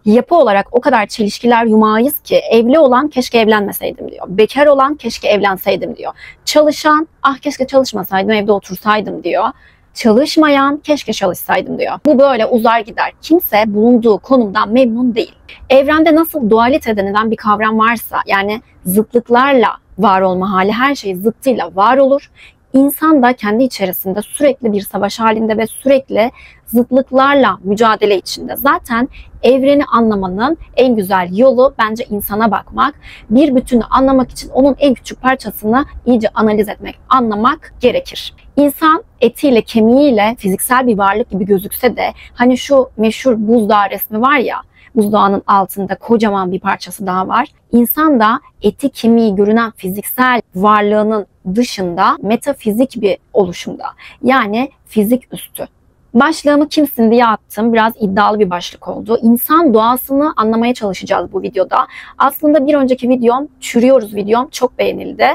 yapı olarak o kadar çelişkiler yumağıyız ki evli olan keşke evlenmeseydim diyor. Bekar olan keşke evlenseydim diyor. Çalışan ah keşke çalışmasaydım evde otursaydım diyor. Çalışmayan keşke çalışsaydım diyor. Bu böyle uzar gider. Kimse bulunduğu konumdan memnun değil. Evrende nasıl dualite denilen bir kavram varsa, yani zıtlıklarla var olma hali, her şey zıttıyla var olur. İnsan da kendi içerisinde sürekli bir savaş halinde ve sürekli zıtlıklarla mücadele içinde. Zaten evreni anlamanın en güzel yolu bence insana bakmak. Bir bütünü anlamak için onun en küçük parçasını iyice analiz etmek, anlamak gerekir. İnsan etiyle, kemiğiyle fiziksel bir varlık gibi gözükse de hani şu meşhur buzdağı resmi var ya, buzdağının altında kocaman bir parçası daha var. İnsan da eti, kemiği görünen fiziksel varlığının dışında metafizik bir oluşumda. Yani fizik üstü. Başlığımı kimsin diye attım. Biraz iddialı bir başlık oldu. İnsan doğasını anlamaya çalışacağız bu videoda. Aslında bir önceki videom, çürüyoruz videom, çok beğenildi.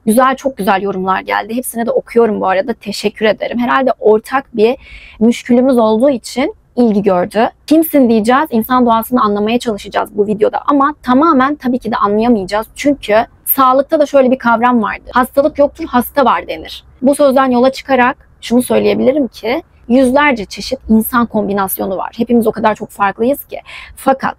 Güzel, çok güzel yorumlar geldi. Hepsine de okuyorum bu arada. Teşekkür ederim. Herhalde ortak bir müşkülümüz olduğu için ilgi gördü. Kimsin diyeceğiz. İnsan doğasını anlamaya çalışacağız bu videoda. Ama tamamen tabii ki de anlayamayacağız. Çünkü sağlıkta da şöyle bir kavram vardır. Hastalık yoktur, hasta var denir. Bu sözden yola çıkarak şunu söyleyebilirim ki yüzlerce çeşit insan kombinasyonu var. Hepimiz o kadar çok farklıyız ki. Fakat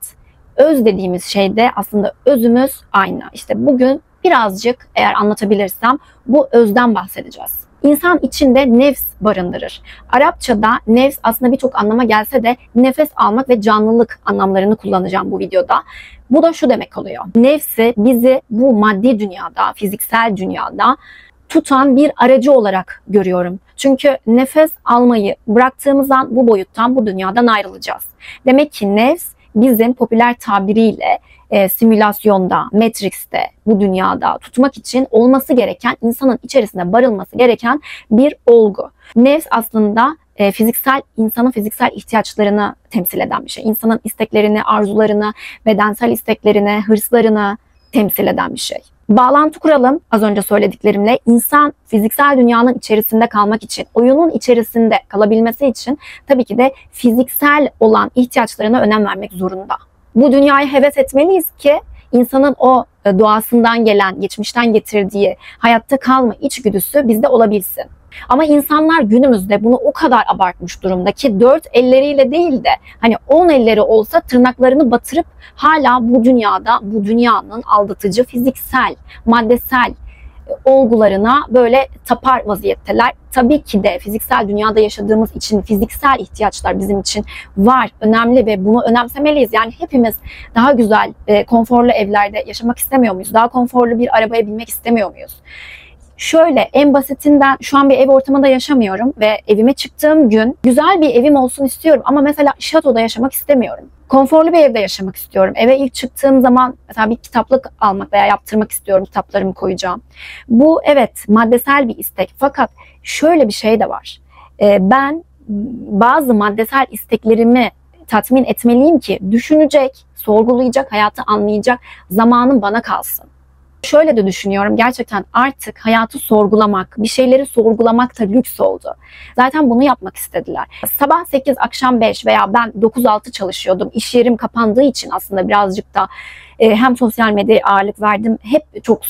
öz dediğimiz şeyde aslında özümüz aynı. İşte bugün birazcık eğer anlatabilirsem bu özden bahsedeceğiz. İnsan içinde nefs barındırır. Arapçada nefs aslında birçok anlama gelse de nefes almak ve canlılık anlamlarını kullanacağım bu videoda. Bu da şu demek oluyor. Nefsi bizi bu maddi dünyada, fiziksel dünyada tutan bir aracı olarak görüyorum. Çünkü nefes almayı bıraktığımız an bu boyuttan, bu dünyadan ayrılacağız. Demek ki nefs bizim popüler tabiriyle simülasyonda, Matrix'te, bu dünyada tutmak için olması gereken, insanın içerisinde barılması gereken bir olgu. Nefs aslında insanın fiziksel ihtiyaçlarını temsil eden bir şey. İnsanın isteklerini, arzularını, bedensel isteklerini, hırslarını temsil eden bir şey. Bağlantı kuralım az önce söylediklerimle. İnsan fiziksel dünyanın içerisinde kalmak için, oyunun içerisinde kalabilmesi için tabii ki de fiziksel olan ihtiyaçlarına önem vermek zorunda. Bu dünyaya heves etmeliyiz ki insanın o doğasından gelen, geçmişten getirdiği hayatta kalma içgüdüsü bizde olabilsin. Ama insanlar günümüzde bunu o kadar abartmış durumda ki 4 elleriyle değil de hani 10 elleri olsa tırnaklarını batırıp hala bu dünyada, bu dünyanın aldatıcı fiziksel, maddesel olgularına böyle tapar vaziyetteler. Tabii ki de fiziksel dünyada yaşadığımız için fiziksel ihtiyaçlar bizim için var, önemli ve bunu önemsemeliyiz. Yani hepimiz daha güzel, konforlu evlerde yaşamak istemiyor muyuz? Daha konforlu bir arabaya binmek istemiyor muyuz? Şöyle en basitinden şu an bir ev ortamında yaşamıyorum ve evime çıktığım gün güzel bir evim olsun istiyorum ama mesela şatoda yaşamak istemiyorum. Konforlu bir evde yaşamak istiyorum. Eve ilk çıktığım zaman mesela bir kitaplık almak veya yaptırmak istiyorum. Kitaplarımı koyacağım. Bu evet maddesel bir istek. Fakat şöyle bir şey de var. Ben bazı maddesel isteklerimi tatmin etmeliyim ki düşünecek, sorgulayacak, hayatı anlayacak zamanım bana kalsın. Şöyle de düşünüyorum, gerçekten artık hayatı sorgulamak, bir şeyleri sorgulamak da lüks oldu. Zaten bunu yapmak istediler. Sabah 8, akşam 5 veya ben 9-6 çalışıyordum. İş yerim kapandığı için aslında birazcık da hem sosyal medyaya ağırlık verdim. Hep çok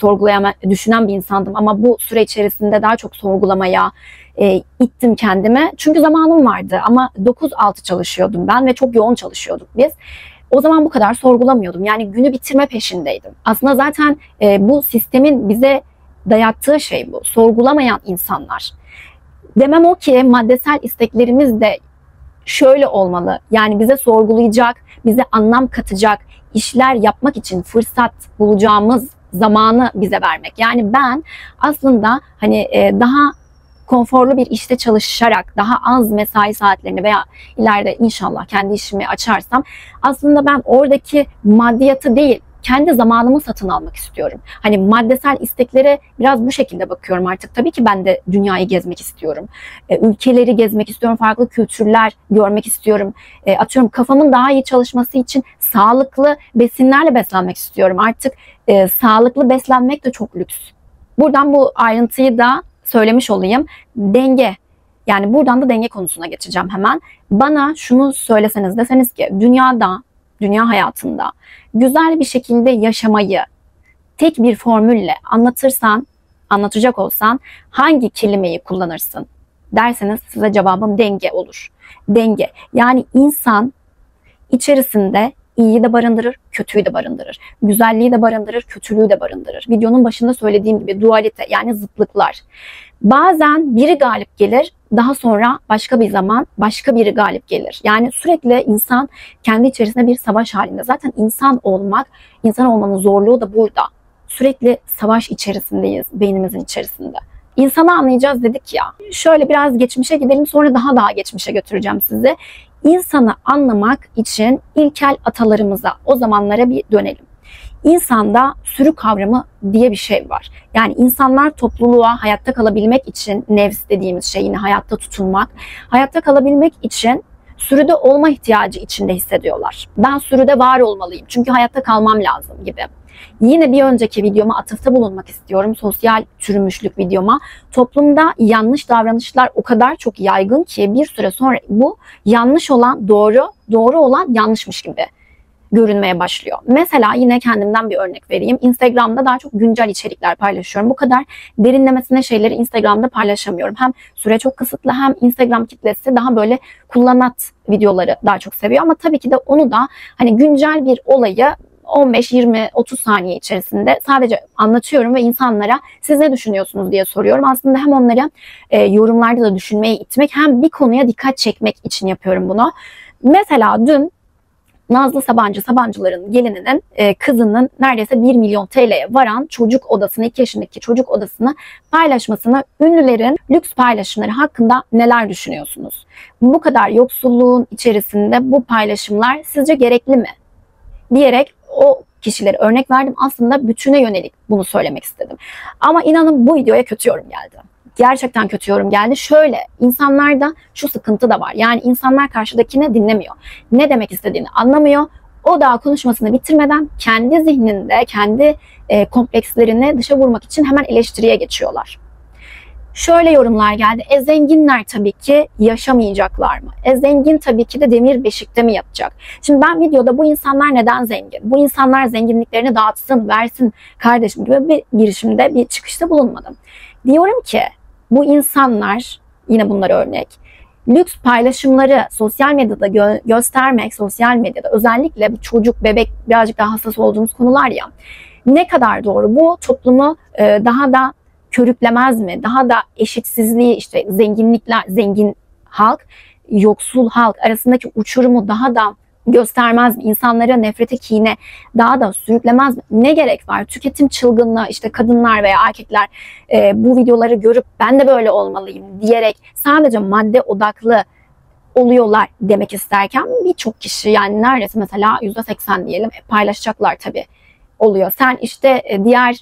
düşünen bir insandım ama bu süre içerisinde daha çok sorgulamaya ittim kendime. Çünkü zamanım vardı ama 9-6 çalışıyordum ben ve çok yoğun çalışıyorduk biz. O zaman bu kadar sorgulamıyordum. Yani günü bitirme peşindeydim. Aslında zaten bu sistemin bize dayattığı şey bu. Sorgulamayan insanlar. Demem o ki maddesel isteklerimiz de şöyle olmalı. Yani bize sorgulayacak, bize anlam katacak işler yapmak için fırsat bulacağımız zamanı bize vermek. Yani ben aslında hani daha konforlu bir işte çalışarak daha az mesai saatlerini veya ileride inşallah kendi işimi açarsam aslında ben oradaki maddiyatı değil kendi zamanımı satın almak istiyorum. Hani maddesel isteklere biraz bu şekilde bakıyorum artık. Tabii ki ben de dünyayı gezmek istiyorum. Ülkeleri gezmek istiyorum. Farklı kültürler görmek istiyorum. Atıyorum kafamın daha iyi çalışması için sağlıklı besinlerle beslenmek istiyorum. Artık sağlıklı beslenmek de çok lüks. Buradan bu ayrıntıyı da söylemiş olayım. Denge. Yani buradan da denge konusuna geçeceğim hemen. Bana şunu söyleseniz, deseniz ki dünyada dünya hayatında güzel bir şekilde yaşamayı tek bir formülle anlatacak olsan hangi kelimeyi kullanırsın derseniz size cevabım denge olur. Denge. Yani insan içerisinde iyiyi de barındırır, kötüyü de barındırır. Güzelliği de barındırır, kötülüğü de barındırır. Videonun başında söylediğim gibi dualite, yani zıtlıklar. Bazen biri galip gelir, daha sonra başka bir zaman başka biri galip gelir. Yani sürekli insan kendi içerisinde bir savaş halinde. Zaten insan olmanın zorluğu da burada. Sürekli savaş içerisindeyiz, beynimizin içerisinde. İnsanı anlayacağız dedik ya. Şöyle biraz geçmişe gidelim, sonra daha geçmişe götüreceğim sizi. İnsanı anlamak için ilkel atalarımıza, o zamanlara bir dönelim. İnsanda sürü kavramı diye bir şey var. Yani insanlar topluluğa hayatta kalabilmek için, nefs dediğimiz şey, yine hayatta tutunmak, hayatta kalabilmek için sürüde olma ihtiyacı içinde hissediyorlar. Ben sürüde var olmalıyım çünkü hayatta kalmam lazım gibi. Yine bir önceki videoma atıfta bulunmak istiyorum. Sosyal çürümüşlük videoma. Toplumda yanlış davranışlar o kadar çok yaygın ki bir süre sonra bu yanlış olan doğru, doğru olan yanlışmış gibi görünmeye başlıyor. Mesela yine kendimden bir örnek vereyim. Instagram'da daha çok güncel içerikler paylaşıyorum. Bu kadar derinlemesine şeyleri Instagram'da paylaşamıyorum. Hem süre çok kısıtlı, hem Instagram kitlesi daha böyle kullanat videoları daha çok seviyor. Ama tabii ki de onu da hani güncel bir olayı 15, 20, 30 saniye içerisinde sadece anlatıyorum ve insanlara siz ne düşünüyorsunuz diye soruyorum. Aslında hem onları yorumlarda da düşünmeye itmek, hem bir konuya dikkat çekmek için yapıyorum bunu. Mesela dün Nazlı Sabancıların gelininin kızının neredeyse 1 milyon TL'ye varan çocuk odasını, 2 yaşındaki çocuk odasını paylaşmasına, ünlülerin lüks paylaşımları hakkında neler düşünüyorsunuz? Bu kadar yoksulluğun içerisinde bu paylaşımlar sizce gerekli mi? Diyerek o kişileri örnek verdim. Aslında bütüne yönelik bunu söylemek istedim. Ama inanın bu videoya kötü yorum geldi. Gerçekten kötü yorum geldi. Şöyle, insanlarda şu sıkıntı da var. Yani insanlar karşıdakini dinlemiyor. Ne demek istediğini anlamıyor. O daha konuşmasını bitirmeden kendi zihninde, kendi komplekslerini dışa vurmak için hemen eleştiriye geçiyorlar. Şöyle yorumlar geldi. Zenginler tabii ki yaşamayacaklar mı? Zengin tabii ki de demir beşikte mi yatacak? Şimdi ben videoda bu insanlar neden zengin? Bu insanlar zenginliklerini dağıtsın, versin kardeşim gibi bir girişimde, bir çıkışta bulunmadım. Diyorum ki bu insanlar, yine bunlar örnek, lüks paylaşımları sosyal medyada göstermek, sosyal medyada özellikle bir çocuk, bebek birazcık daha hassas olduğumuz konular ya, ne kadar doğru? Bu toplumu daha da körüklemez mi? Daha da eşitsizliği, işte zengin halk, yoksul halk arasındaki uçurumu daha da göstermez mi? İnsanlara nefrete, kine daha da sürüklemez mi? Ne gerek var? Tüketim çılgınlığı, işte kadınlar veya erkekler bu videoları görüp ben de böyle olmalıyım diyerek sadece madde odaklı oluyorlar demek isterken, birçok kişi, yani neredeyse mesela %80 diyelim, paylaşacaklar tabii oluyor. Sen işte diğer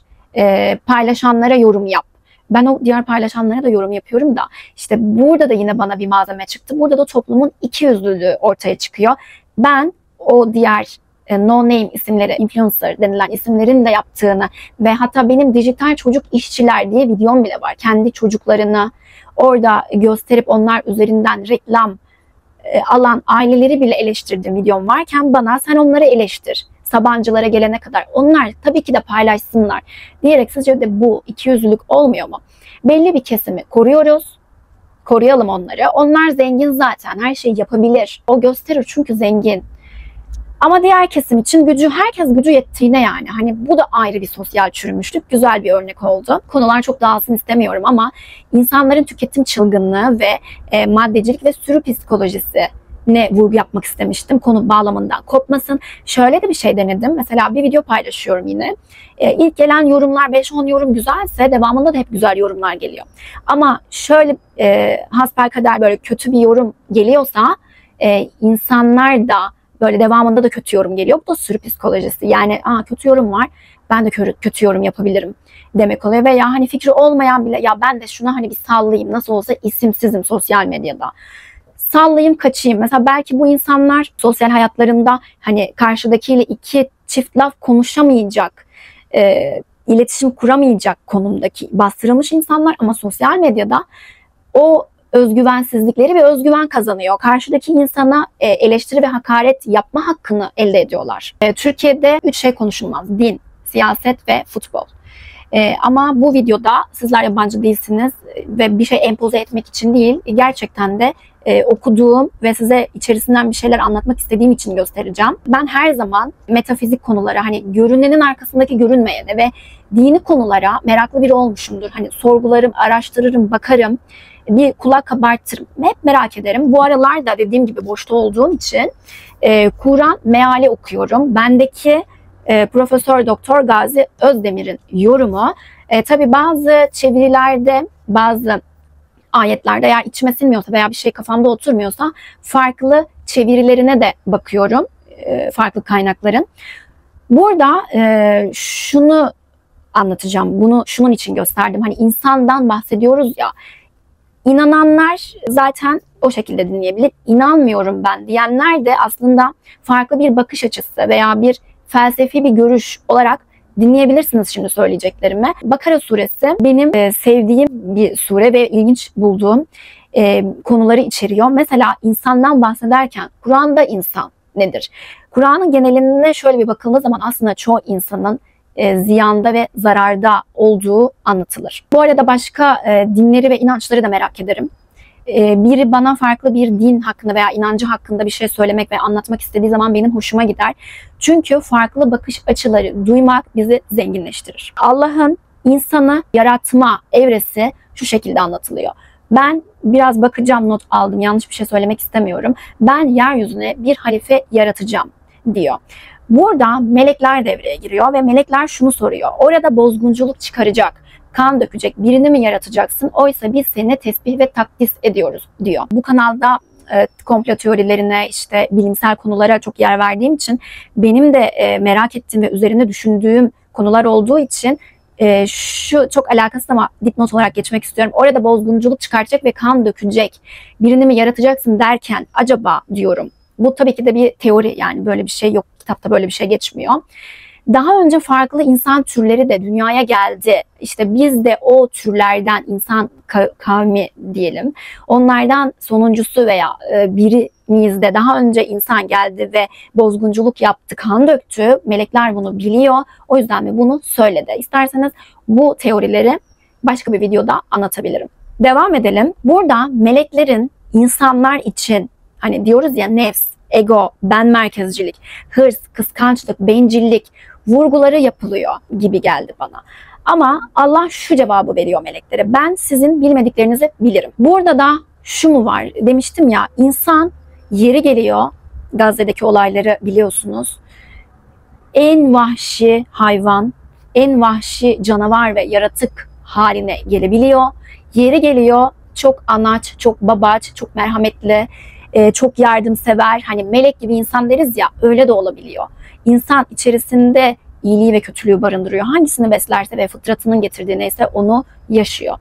paylaşanlara yorum yap. Ben o diğer paylaşanlara da yorum yapıyorum da işte burada da yine bana bir malzeme çıktı. Burada da toplumun ikiyüzlülüğü ortaya çıkıyor. Ben o diğer no name isimleri, influencer denilen isimlerin de yaptığını ve hatta benim dijital çocuk işçiler diye videom bile var. Kendi çocuklarını orada gösterip onlar üzerinden reklam alan aileleri bile eleştirdiğim videom varken bana sen onları eleştir, Sabancılara gelene kadar onlar tabii ki de paylaşsınlar diyerek, sizce de bu ikiyüzlülük olmuyor mu? Belli bir kesimi koruyoruz. Koruyalım onları. Onlar zengin zaten. Her şeyi yapabilir. O gösterir çünkü zengin. Ama diğer kesim için herkes gücü yettiğine yani. Hani bu da ayrı bir sosyal çürümüşlük. Güzel bir örnek oldu. Konular çok dağılsın istemiyorum ama insanların tüketim çılgınlığı ve maddecilik ve sürü psikolojisi ne vurgu yapmak istemiştim. Konu bağlamından kopmasın. Şöyle de bir şey denedim. Mesela bir video paylaşıyorum yine. İlk gelen yorumlar 5-10 yorum güzelse devamında da hep güzel yorumlar geliyor. Ama şöyle hasbelkader böyle kötü bir yorum geliyorsa insanlar da böyle devamında da kötü yorum geliyor. Bu da sürü psikolojisi. Yani kötü yorum var, ben de kötü yorum yapabilirim demek oluyor. Veya hani fikri olmayan bile ya ben de şuna hani bir sallayayım, nasıl olsa isimsizim sosyal medyada, sallayayım kaçayım. Mesela belki bu insanlar sosyal hayatlarında hani karşıdakiyle iki çift laf konuşamayacak, iletişim kuramayacak konumdaki bastırılmış insanlar, ama sosyal medyada o özgüvensizlikleri ve özgüven kazanıyor. Karşıdaki insana eleştiri ve hakaret yapma hakkını elde ediyorlar. Türkiye'de 3 şey konuşulmaz: din, siyaset ve futbol. Ama bu videoda sizler yabancı değilsiniz ve bir şey empoze etmek için değil, gerçekten de okuduğum ve size içerisinden bir şeyler anlatmak istediğim için göstereceğim. Ben her zaman metafizik konulara, hani görünenin arkasındaki görünmeyene ve dini konulara meraklı biri olmuşumdur. Hani sorgularım, araştırırım, bakarım, bir kulak kabartırım. Hep merak ederim. Bu aralarda dediğim gibi boşta olduğum için Kur'an meali okuyorum. Bendeki Profesör Doktor Gazi Özdemir'in yorumu. Tabii bazı çevirilerde, bazı ayetlerde eğer içime sinmiyorsa veya bir şey kafamda oturmuyorsa farklı çevirilerine de bakıyorum, farklı kaynakların. Burada şunu anlatacağım. Bunu şunun için gösterdim. Hani insandan bahsediyoruz ya. İnananlar zaten o şekilde dinleyebilir. İnanmıyorum ben diyenler de aslında farklı bir bakış açısı veya bir felsefi bir görüş olarak dinleyebilirsiniz şimdi söyleyeceklerimi. Bakara suresi benim sevdiğim bir sure ve ilginç bulduğum konuları içeriyor. Mesela insandan bahsederken Kur'an'da insan nedir? Kur'an'ın geneline şöyle bir bakıldığı zaman aslında çoğu insanın ziyanda ve zararda olduğu anlatılır. Bu arada başka dinleri ve inançları da merak ederim. Biri bana farklı bir din hakkında veya inancı hakkında bir şey söylemek ve anlatmak istediği zaman benim hoşuma gider. Çünkü farklı bakış açıları duymak bizi zenginleştirir. Allah'ın insanı yaratma evresi şu şekilde anlatılıyor. Ben biraz bakacağım, not aldım, yanlış bir şey söylemek istemiyorum. Ben yeryüzüne bir halife yaratacağım diyor. Burada melekler devreye giriyor ve melekler şunu soruyor: orada bozgunculuk çıkaracak, kan dökecek birini mi yaratacaksın? Oysa biz seni tesbih ve takdis ediyoruz diyor. Bu kanalda komplo teorilerine, işte bilimsel konulara çok yer verdiğim için, benim de merak ettiğim ve üzerine düşündüğüm konular olduğu için şu çok alakasız ama dipnot olarak geçmek istiyorum. Orada bozgunculuk çıkartacak ve kan dökecek birini mi yaratacaksın derken acaba diyorum. Bu tabii ki de bir teori, yani böyle bir şey yok. Kitapta böyle bir şey geçmiyor. Daha önce farklı insan türleri de dünyaya geldi. İşte biz de o türlerden, insan kavmi diyelim, onlardan sonuncusu veya birimizde daha önce insan geldi ve bozgunculuk yaptı, kan döktü. Melekler bunu biliyor. O yüzden de bunu söyledi. İsterseniz bu teorileri başka bir videoda anlatabilirim. Devam edelim. Burada meleklerin insanlar için, hani diyoruz ya, nefs, ego, ben merkezcilik, hırs, kıskançlık, bencillik vurguları yapılıyor gibi geldi bana. Ama Allah şu cevabı veriyor meleklere: ben sizin bilmediklerinizi bilirim. Burada da şu mu var? Demiştim ya, insan yeri geliyor, Gazze'deki olayları biliyorsunuz, en vahşi hayvan, en vahşi canavar ve yaratık haline gelebiliyor. Yeri geliyor çok anaç, çok babaç, çok merhametli, çok yardımsever, hani melek gibi insan deriz ya, öyle de olabiliyor. İnsan içerisinde iyiliği ve kötülüğü barındırıyor. Hangisini beslerse ve fıtratının getirdiği neyse onu yaşıyor.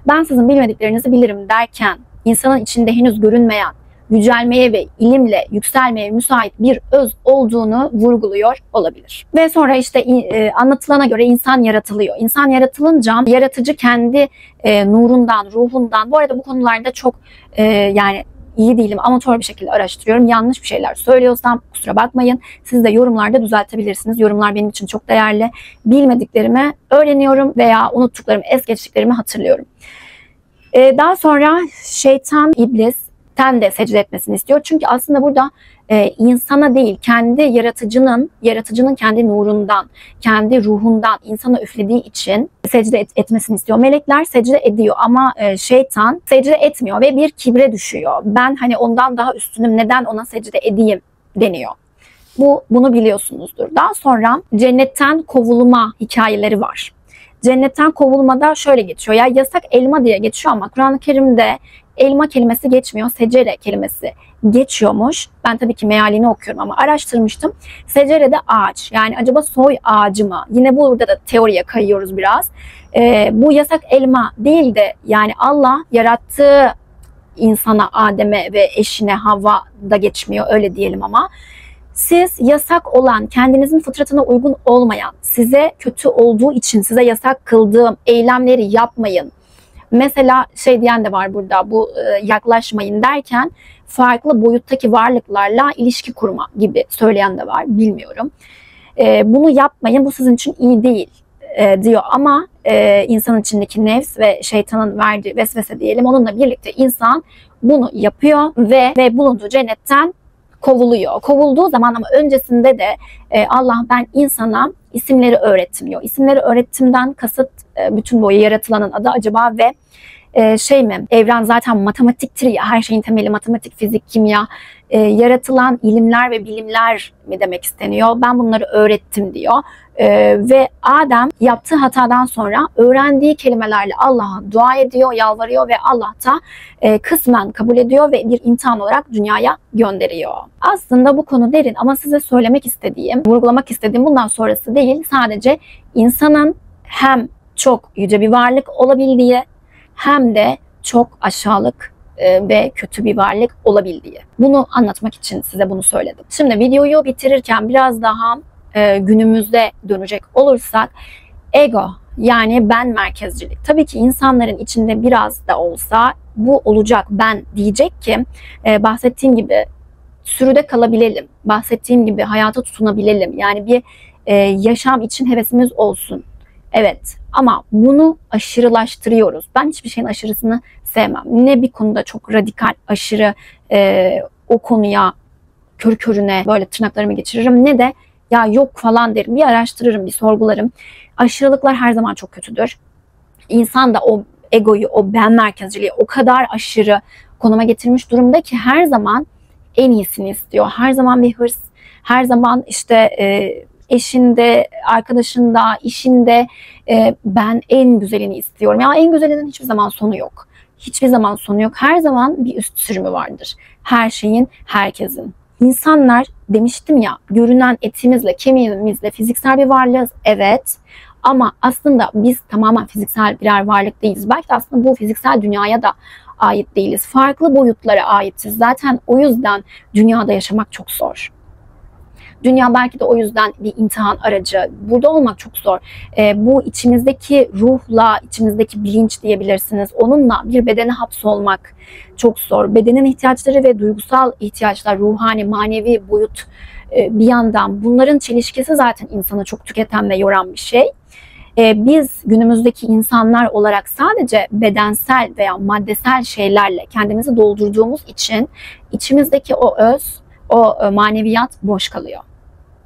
Ben sizin bilmediklerinizi bilirim derken insanın içinde henüz görünmeyen, yücelmeye ve ilimle yükselmeye müsait bir öz olduğunu vurguluyor olabilir. Ve sonra işte anlatılana göre insan yaratılıyor. İnsan yaratılınca yaratıcı kendi nurundan, ruhundan, bu arada bu konularda çok yani iyi değilim, amatör bir şekilde araştırıyorum. Yanlış bir şeyler söylüyorsam kusura bakmayın. Siz de yorumlarda düzeltebilirsiniz. Yorumlar benim için çok değerli. Bilmediklerimi öğreniyorum veya unuttuklarımı, es geçtiklerimi hatırlıyorum. Daha sonra şeytan, iblisten de secde etmesini istiyor. Çünkü aslında burada insana değil, kendi yaratıcının kendi nurundan, kendi ruhundan insana üflediği için secde etmesini istiyor. Melekler secde ediyor ama şeytan secde etmiyor ve bir kibre düşüyor. Ben hani ondan daha üstünüm, neden ona secde edeyim deniyor. Bunu biliyorsunuzdur. Daha sonra cennetten kovulma hikayeleri var. Cennetten kovulmada şöyle geçiyor. Ya yasak elma diye geçiyor ama Kur'an-ı Kerim'de elma kelimesi geçmiyor, secere kelimesi geçiyormuş. Ben tabii ki mealini okuyorum ama araştırmıştım. Secere de ağaç. Yani acaba soy ağacı mı? Yine burada da teoriye kayıyoruz biraz. Bu yasak elma değil de, yani Allah yarattığı insana, Adem'e ve eşine Havva da geçmiyor, öyle diyelim ama siz yasak olan, kendinizin fıtratına uygun olmayan, size kötü olduğu için size yasak kıldığım eylemleri yapmayın, Mesela şey diyen de var burada, bu yaklaşmayın derken farklı boyuttaki varlıklarla ilişki kurma gibi söyleyen de var, bilmiyorum. Bunu yapmayın, bu sizin için iyi değil diyor ama insanın içindeki nefs ve şeytanın verdiği vesvese diyelim, onunla birlikte insan bunu yapıyor ve bulunduğu cennetten kovuluyor. Kovulduğu zaman ama öncesinde de Allah ben insana isimleri öğrettim diyor. İsimleri öğrettimden kasıt bütün bu yaratılanın adı acaba ve şey mi? Evren zaten matematiktir ya, her şeyin temeli matematik, fizik, kimya. Yaratılan ilimler ve bilimler mi demek isteniyor? Ben bunları öğrettim diyor. Ve Adem yaptığı hatadan sonra öğrendiği kelimelerle Allah'a dua ediyor, yalvarıyor ve Allah da kısmen kabul ediyor ve bir imtihan olarak dünyaya gönderiyor. Aslında bu konu derin ama size söylemek istediğim, vurgulamak istediğim bundan sonrası değil, sadece insanın hem çok yüce bir varlık olabildiği hem de çok aşağılık ve kötü bir varlık olabildiği. Bunu anlatmak için size bunu söyledim. Şimdi videoyu bitirirken biraz daha günümüzde dönecek olursak, ego yani ben merkezcilik. Tabii ki insanların içinde biraz da olsa bu olacak, ben diyecek ki bahsettiğim gibi sürüde kalabilelim. Bahsettiğim gibi hayata tutunabilelim. Yani bir yaşam için hevesimiz olsun. Evet ama bunu aşırılaştırıyoruz. Ben hiçbir şeyin aşırısını sevmem. Ne bir konuda çok radikal, aşırı o konuya körü körüne böyle tırnaklarımı geçiririm, ne de ya yok falan derim. Bir araştırırım, bir sorgularım. Aşırılıklar her zaman çok kötüdür. İnsan da o egoyu, o ben merkezciliği o kadar aşırı konuma getirmiş durumda ki her zaman en iyisini istiyor. Her zaman bir hırs, her zaman işte eşinde, arkadaşında, işinde ben en güzelini istiyorum. Ya en güzelinin hiçbir zaman sonu yok. Hiçbir zaman sonu yok. Her zaman bir üst sürümü vardır. Her şeyin, herkesin. İnsanlar demiştim ya, görünen etimizle, kemiğimizle fiziksel bir varlığız. Evet. Ama aslında biz tamamen fiziksel birer varlık değiliz. Belki de aslında bu fiziksel dünyaya da ait değiliz. Farklı boyutlara aitiz. Zaten o yüzden dünyada yaşamak çok zor. Dünya belki de o yüzden bir imtihan aracı. Burada olmak çok zor. Bu içimizdeki ruhla, içimizdeki bilinç diyebilirsiniz. Onunla bir bedene hapsolmak çok zor. Bedenin ihtiyaçları ve duygusal ihtiyaçlar, ruhani, manevi boyut bir yandan. Bunların çelişkisi zaten insanı çok tüketen ve yoran bir şey. Biz günümüzdeki insanlar olarak sadece bedensel veya maddesel şeylerle kendimizi doldurduğumuz için içimizdeki o öz, o maneviyat boş kalıyor.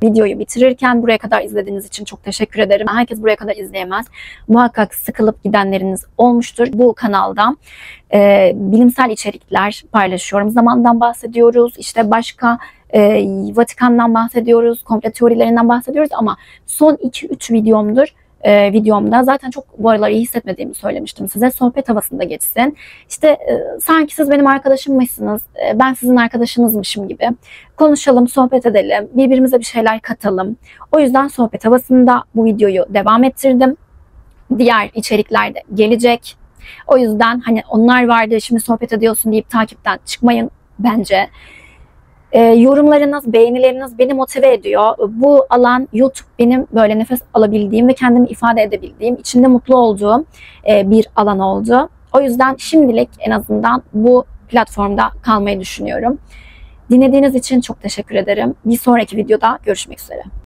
Videoyu bitirirken buraya kadar izlediğiniz için çok teşekkür ederim. Herkes buraya kadar izleyemez. Muhakkak sıkılıp gidenleriniz olmuştur. Bu kanalda bilimsel içerikler paylaşıyorum. Zamandan bahsediyoruz. İşte başka Vatikan'dan bahsediyoruz. Komplo teorilerinden bahsediyoruz ama son 2-3 videomda zaten çok bu aralar iyi hissetmediğimi söylemiştim size. Sohbet havasında geçsin. İşte sanki siz benim arkadaşımmışsınız, ben sizin arkadaşınızmışım gibi. Konuşalım, sohbet edelim, birbirimize bir şeyler katalım. O yüzden sohbet havasında bu videoyu devam ettirdim. Diğer içerikler de gelecek. O yüzden hani onlar vardı şimdi sohbet ediyorsun deyip takipten çıkmayın bence. Yorumlarınız, beğenileriniz beni motive ediyor. Bu alan YouTube benim böyle nefes alabildiğim ve kendimi ifade edebildiğim, içinde mutlu olduğum bir alan oldu. O yüzden şimdilik en azından bu platformda kalmayı düşünüyorum. Dinlediğiniz için çok teşekkür ederim. Bir sonraki videoda görüşmek üzere.